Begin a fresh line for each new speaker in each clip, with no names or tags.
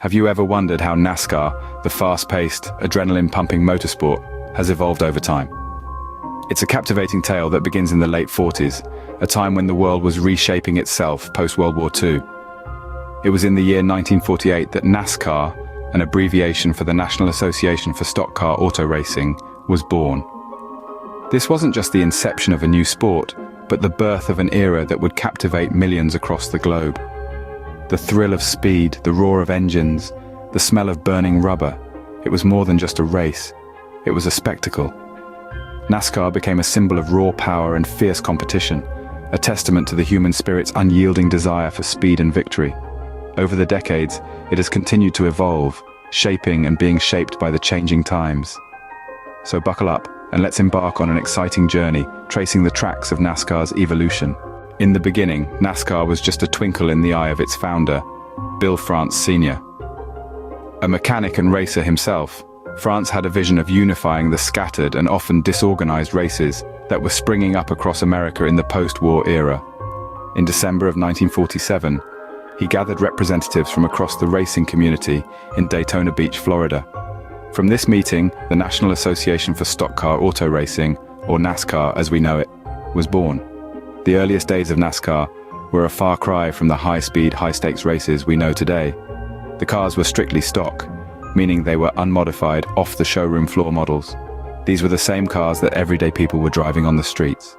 Have you ever wondered how NASCAR, the fast-paced, adrenaline-pumping motorsport, has evolved over time? It's a captivating tale that begins in the late 40s, a time when the world was reshaping itself post-World War II. It was in the year 1948 that NASCAR, an abbreviation for the National Association for Stock Car Auto Racing, was born. This wasn't just the inception of a new sport, but the birth of an era that would captivate millions across the globe. The thrill of speed, the roar of engines, the smell of burning rubber. It was more than just a race. It was a spectacle. NASCAR became a symbol of raw power and fierce competition, a testament to the human spirit's unyielding desire for speed and victory. Over the decades, it has continued to evolve, shaping and being shaped by the changing times. So buckle up and let's embark on an exciting journey, tracing the tracks of NASCAR's evolution. In the beginning, NASCAR was just a twinkle in the eye of its founder, Bill France Sr. A mechanic and racer himself, France had a vision of unifying the scattered and often disorganized races that were springing up across America in the post-war era. In December of 1947, he gathered representatives from across the racing community in Daytona Beach, Florida. From this meeting, the National Association for Stock Car Auto Racing, or NASCAR as we know it, was born. The earliest days of NASCAR were a far cry from the high-speed, high-stakes races we know today. The cars were strictly stock, meaning they were unmodified, off-the-showroom floor models. These were the same cars that everyday people were driving on the streets.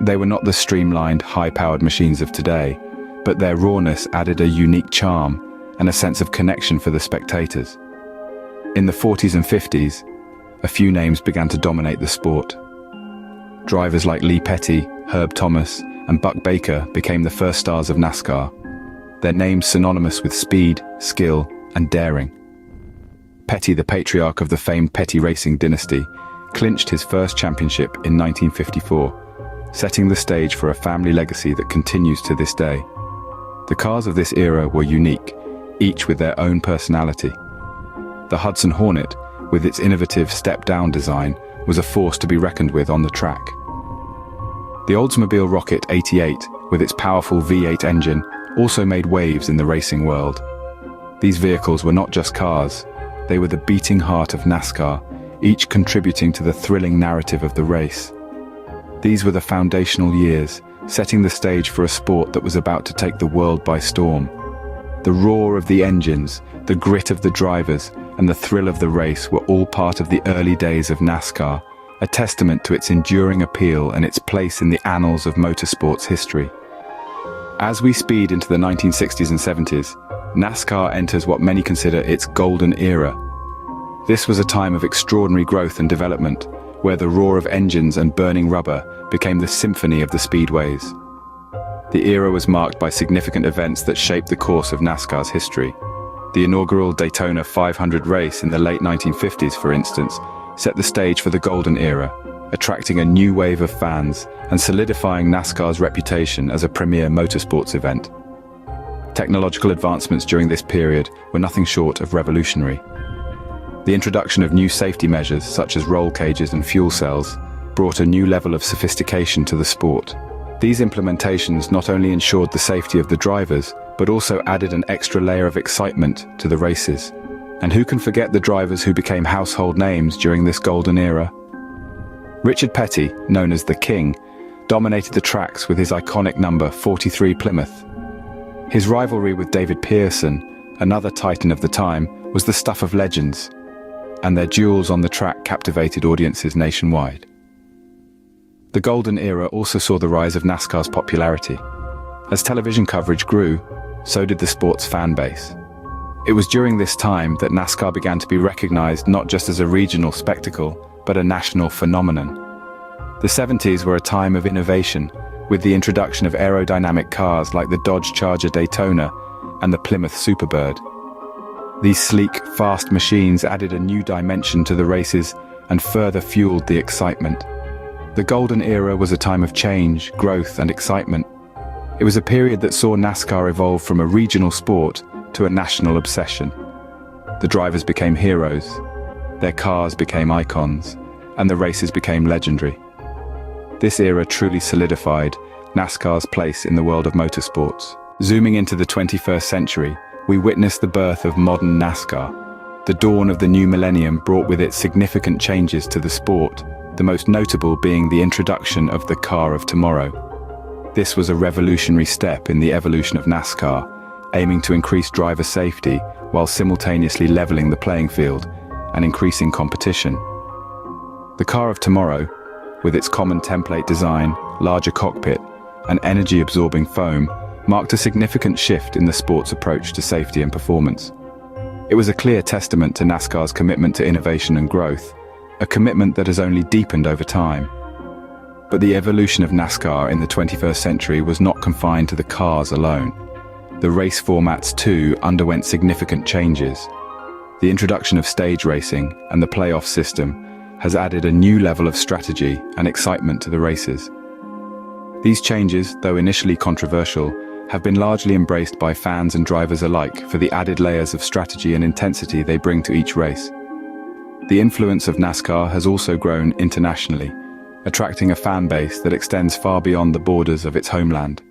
They were not the streamlined, high-powered machines of today, but their rawness added a unique charm and a sense of connection for the spectators. In the 40s and 50s, a few names began to dominate the sport. Drivers like Lee Petty, Herb Thomas, and Buck Baker became the first stars of NASCAR, their names synonymous with speed, skill, and daring. Petty, the patriarch of the famed Petty racing dynasty, clinched his first championship in 1954, setting the stage for a family legacy that continues to this day. The cars of this era were unique, each with their own personality. The Hudson Hornet, with its innovative step-down design, was a force to be reckoned with on the track. The Oldsmobile Rocket 88, with its powerful V8 engine, also made waves in the racing world. These vehicles were not just cars, they were the beating heart of NASCAR, each contributing to the thrilling narrative of the race. These were the foundational years, setting the stage for a sport that was about to take the world by storm. The roar of the engines, the grit of the drivers, and the thrill of the race were all part of the early days of NASCAR, a testament to its enduring appeal and its place in the annals of motorsport's history. As we speed into the 1960s and 70s, NASCAR enters what many consider its golden era. This was a time of extraordinary growth and development, where the roar of engines and burning rubber became the symphony of the speedways. The era was marked by significant events that shaped the course of NASCAR's history. The inaugural Daytona 500 race in the late 1950s, for instance, set the stage for the golden era, attracting a new wave of fans and solidifying NASCAR's reputation as a premier motorsports event. Technological advancements during this period were nothing short of revolutionary. The introduction of new safety measures, such as roll cages and fuel cells, brought a new level of sophistication to the sport. These implementations not only ensured the safety of the drivers, but also added an extra layer of excitement to the races. And who can forget the drivers who became household names during this golden era? Richard Petty, known as the King, dominated the tracks with his iconic number 43 Plymouth. His rivalry with David Pearson, another titan of the time, was the stuff of legends, and their duels on the track captivated audiences nationwide. The golden era also saw the rise of NASCAR's popularity. As television coverage grew, so did the sport's fan base. It was during this time that NASCAR began to be recognized not just as a regional spectacle, but a national phenomenon. The 70s were a time of innovation, with the introduction of aerodynamic cars like the Dodge Charger Daytona and the Plymouth Superbird. These sleek, fast machines added a new dimension to the races and further fueled the excitement. The golden era was a time of change, growth, and excitement. It was a period that saw NASCAR evolve from a regional sport to a national obsession. The drivers became heroes, their cars became icons, and the races became legendary. This era truly solidified NASCAR's place in the world of motorsports. Zooming into the 21st century, we witnessed the birth of modern NASCAR. The dawn of the new millennium brought with it significant changes to the sport, the most notable being the introduction of the car of tomorrow. This was a revolutionary step in the evolution of NASCAR, aiming to increase driver safety while simultaneously leveling the playing field and increasing competition. The car of tomorrow, with its common template design, larger cockpit, and energy-absorbing foam, marked a significant shift in the sport's approach to safety and performance. It was a clear testament to NASCAR's commitment to innovation and growth, a commitment that has only deepened over time. But the evolution of NASCAR in the 21st century was not confined to the cars alone. The race formats too underwent significant changes. The introduction of stage racing and the playoff system has added a new level of strategy and excitement to the races. These changes, though initially controversial, have been largely embraced by fans and drivers alike for the added layers of strategy and intensity they bring to each race. The influence of NASCAR has also grown internationally, attracting a fan base that extends far beyond the borders of its homeland.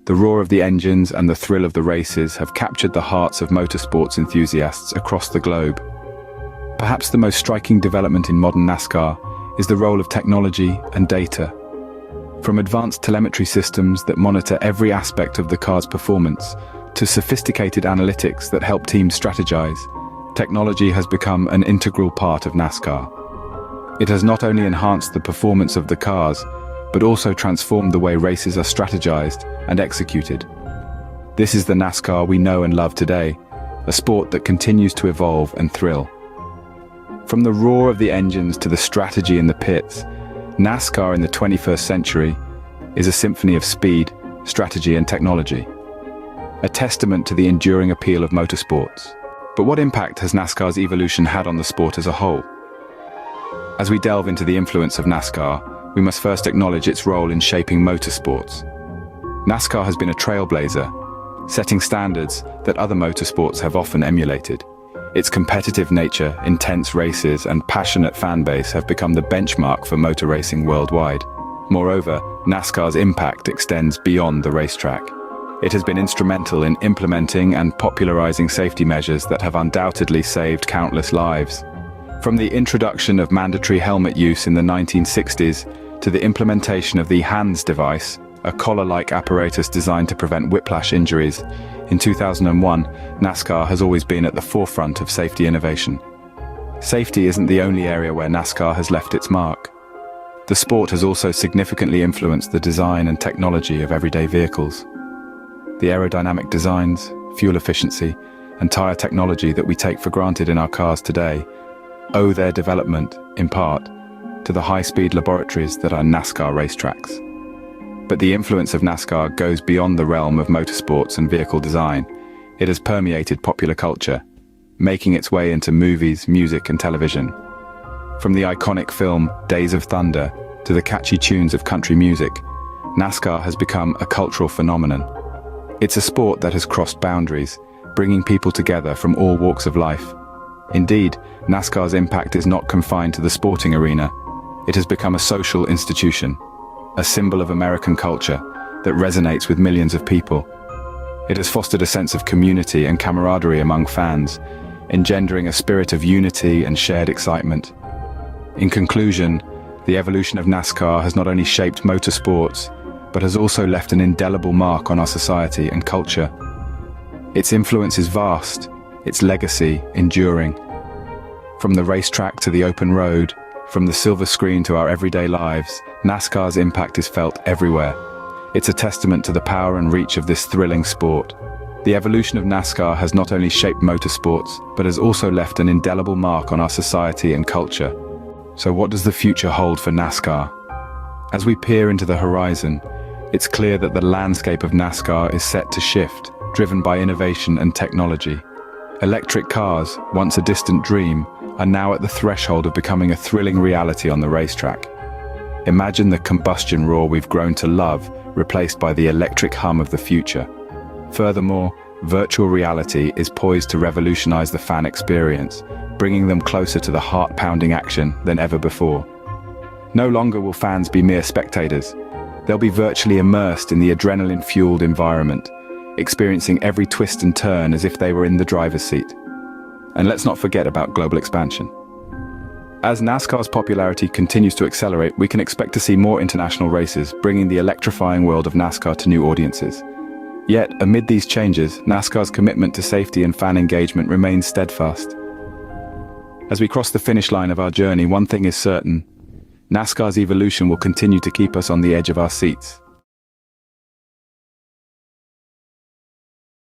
The roar of the engines and the thrill of the races have captured the hearts of motorsports enthusiasts across the globe. Perhaps the most striking development in modern NASCAR is the role of technology and data. From advanced telemetry systems that monitor every aspect of the car's performance to sophisticated analytics that help teams strategize, technology has become an integral part of NASCAR. It has not only enhanced the performance of the cars, but also transformed the way races are strategized and executed. This is the NASCAR we know and love today, a sport that continues to evolve and thrill. From the roar of the engines to the strategy in the pits, NASCAR in the 21st century is a symphony of speed, strategy, and technology, a testament to the enduring appeal of motorsports. But what impact has NASCAR's evolution had on the sport as a whole? As we delve into the influence of NASCAR, we must first acknowledge its role in shaping motorsports. NASCAR has been a trailblazer, setting standards that other motorsports have often emulated. Its competitive nature, intense races, and passionate fan base have become the benchmark for motor racing worldwide. Moreover, NASCAR's impact extends beyond the racetrack. It has been instrumental in implementing and popularizing safety measures that have undoubtedly saved countless lives. From the introduction of mandatory helmet use in the 1960s to the implementation of the HANDS device, a collar-like apparatus designed to prevent whiplash injuries, in 2001, NASCAR has always been at the forefront of safety innovation. Safety isn't the only area where NASCAR has left its mark. The sport has also significantly influenced the design and technology of everyday vehicles. The aerodynamic designs, fuel efficiency, and tire technology that we take for granted in our cars today owe their development, in part, to the high-speed laboratories that are NASCAR racetracks. But the influence of NASCAR goes beyond the realm of motorsports and vehicle design. It has permeated popular culture, making its way into movies, music, and television. From the iconic film Days of Thunder to the catchy tunes of country music, NASCAR has become a cultural phenomenon. It's a sport that has crossed boundaries, bringing people together from all walks of life. Indeed, NASCAR's impact is not confined to the sporting arena. It has become a social institution, a symbol of American culture that resonates with millions of people. It has fostered a sense of community and camaraderie among fans, engendering a spirit of unity and shared excitement. In conclusion, the evolution of NASCAR has not only shaped motorsports, but has also left an indelible mark on our society and culture. Its influence is vast, its legacy enduring. From the racetrack to the open road, from the silver screen to our everyday lives, NASCAR's impact is felt everywhere. It's a testament to the power and reach of this thrilling sport. The evolution of NASCAR has not only shaped motorsports, but has also left an indelible mark on our society and culture. So what does the future hold for NASCAR? As we peer into the horizon, it's clear that the landscape of NASCAR is set to shift, driven by innovation and technology. Electric cars, once a distant dream, are now at the threshold of becoming a thrilling reality on the racetrack. Imagine the combustion roar we've grown to love, replaced by the electric hum of the future. Furthermore, virtual reality is poised to revolutionize the fan experience, bringing them closer to the heart-pounding action than ever before. No longer will fans be mere spectators. They'll be virtually immersed in the adrenaline-fueled environment, experiencing every twist and turn as if they were in the driver's seat. And let's not forget about global expansion. As NASCAR's popularity continues to accelerate, we can expect to see more international races, bringing the electrifying world of NASCAR to new audiences. Yet, amid these changes, NASCAR's commitment to safety and fan engagement remains steadfast. As we cross the finish line of our journey, one thing is certain: NASCAR's evolution will continue to keep us on the edge of our seats.